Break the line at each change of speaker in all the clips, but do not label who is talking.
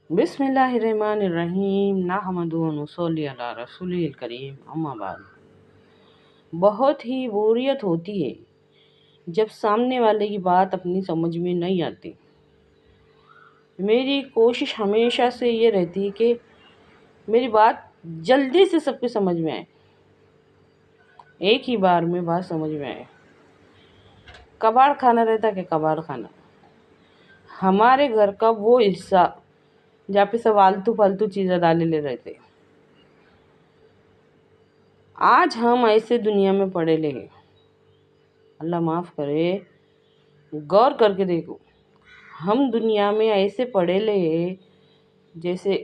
बिस्मिल्लाहिर्रहमानिर्रहीम नहमदुहु व नुसल्ली अला रसूलिल करीम अम्मा बाद। बहुत ही बोरियत होती है जब सामने वाले की बात अपनी समझ में नहीं आती। मेरी कोशिश हमेशा से ये रहती है कि मेरी बात जल्दी से सबके समझ में आए, एक ही बार में बात समझ में आए। कबाड़ खाना रहता कि कबाड़ खाना, हमारे घर का वो हिस्सा जहाँ पे सब आलतू फालतू चीज़ें डाले ले रहते। आज हम ऐसे दुनिया में पड़े ले हैं, अल्लाह माफ़ करे, गौर करके देखो। हम दुनिया में ऐसे पड़े ले हैं जैसे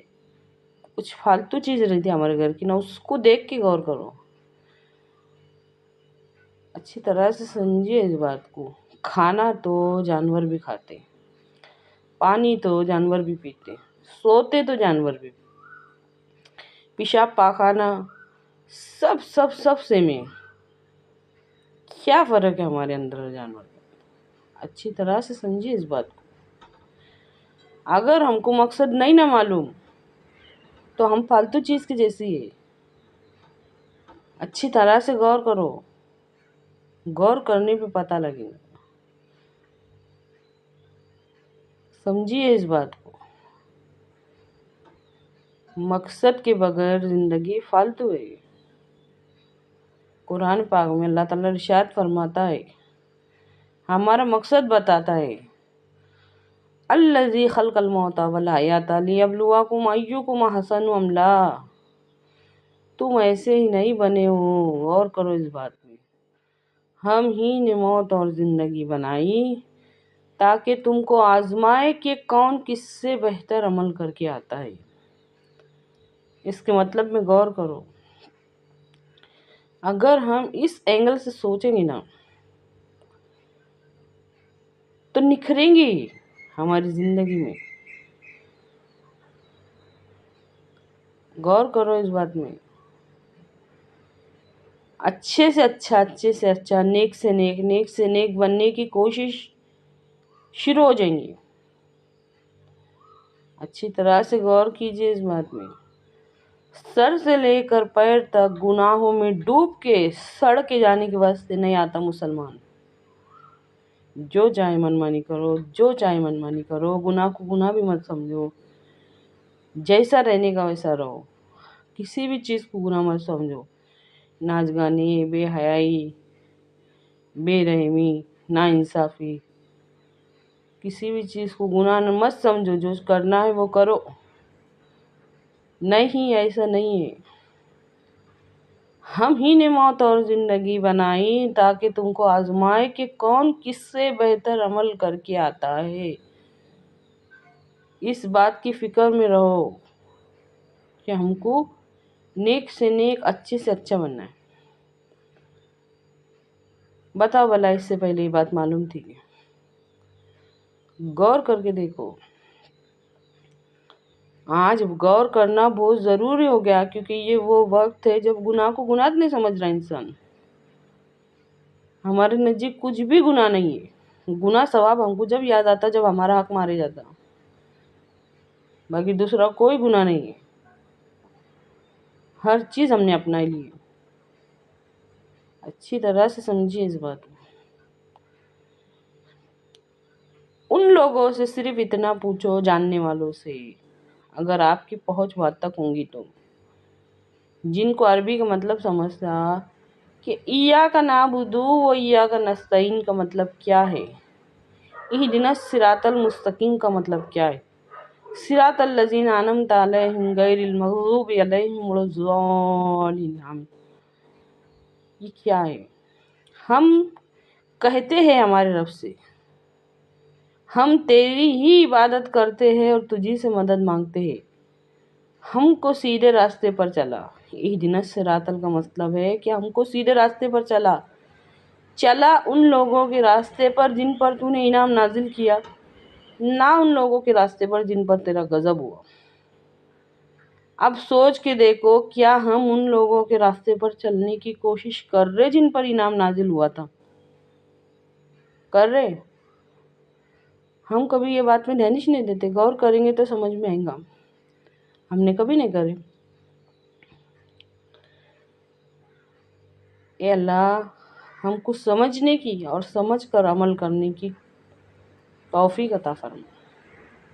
कुछ फालतू चीज़ रहती है हमारे घर की ना, उसको देख के गौर करो, अच्छी तरह से समझिए इस बात को। खाना तो जानवर भी खाते, पानी तो जानवर भी पीते, सोते तो जानवर भी, पेशाब पाखाना सब सब सब सेम है। क्या फ़र्क है हमारे अंदर और जानवर में? अच्छी तरह से समझिए इस बात को। अगर हमको मकसद नहीं ना मालूम तो हम फालतू चीज़ की जैसी है। अच्छी तरह से गौर करो, गौर करने पे पता लगेगा। समझिए इस बात को, मकसद के बगैर ज़िंदगी फालतू है। कुरान पाक में अल्लाह ताला इरशाद फरमाता है, हमारा मकसद बताता है, अल्लज़ी खलक़ल मौता वल हयाता लियब्लुवकुम अय्युकुम अहसनु अमला। तुम ऐसे ही नहीं बने हो, गौर करो इस बात में। हम ही ने मौत और ज़िंदगी बनाई ताकि तुमको आजमाए कि कौन किससे बेहतर अमल करके आता है। इसके मतलब में गौर करो। अगर हम इस एंगल से सोचेंगे ना तो निखरेंगे हमारी ज़िंदगी में। गौर करो इस बात में। अच्छे से अच्छा, नेक से नेक बनने की कोशिश शुरू हो जाएंगी। अच्छी तरह से गौर कीजिए इस बात में। सर से लेकर पैर तक गुनाहों में डूब के सड़ के जाने के वास्ते नहीं आता मुसलमान। जो चाहे मनमानी करो, जो चाहे मनमानी करो, गुनाह को गुनाह भी मत समझो, जैसा रहने का वैसा रहो। किसी भी चीज़ को गुनाह मत समझो। नाच गाने, बेहयाई, बेरहमी, नाइंसाफ़ी, किसी भी चीज़ को गुनाह मत समझो। जो करना है वो करो। नहीं, ऐसा नहीं है। हम ही ने मौत और ज़िंदगी बनाई ताकि तुमको आजमाए कि कौन किससे बेहतर अमल करके आता है। इस बात की फ़िक्र में रहो कि हमको नेक से नेक, अच्छे से अच्छा बनना है। बताओ भला, इससे पहले ये बात मालूम थी? गौर करके देखो। आज गौर करना बहुत ज़रूरी हो गया, क्योंकि ये वो वक्त है जब गुनाह को गुनाह नहीं समझ रहा इंसान। हमारे नज़दीक कुछ भी गुनाह नहीं है। गुनाह सवाब हमको जब याद आता जब हमारा हक मारे जाता, बाकी दूसरा कोई गुनाह नहीं है। हर चीज़ हमने अपना ली है। अच्छी तरह से समझिए इस बात को। उन लोगों से सिर्फ इतना पूछो, जानने वालों से, अगर आपकी पहुंच वहाँ तक होंगी तो, जिनको अरबी का मतलब समझता कि इय्याका नअबुदु व इय्याका नस्तईन का मतलब क्या है, इहदिनस सिरातल मुस्तकीम का मतलब क्या है, सिरातल लज़ीना अनअमता अलैहिम गैरिल मग़ज़ूबि अलैहिम वलद्दालिन, ये क्या है? हम कहते हैं हमारे रब से, हम तेरी ही इबादत करते हैं और तुझी से मदद मांगते हैं, हमको सीधे रास्ते पर चला। इहदिनस सिरातल का मतलब है कि हमको सीधे रास्ते पर चला उन लोगों के रास्ते पर जिन पर तूने इनाम नाजिल किया, ना उन लोगों के रास्ते पर जिन पर तेरा गज़ब हुआ। अब सोच के देखो, क्या हम उन लोगों के रास्ते पर चलने की कोशिश कर रहे जिन पर इनाम नाजिल हुआ था? कर रहे? ہم کبھی یہ بات میں دھیان نہیں دیتے، غور کریں گے تو سمجھ میں آئے گا، ہم نے کبھی نہیں کرے۔ اے اللہ ہم کو سمجھنے کی اور سمجھ کر عمل کرنے کی توفیق عطا فرما۔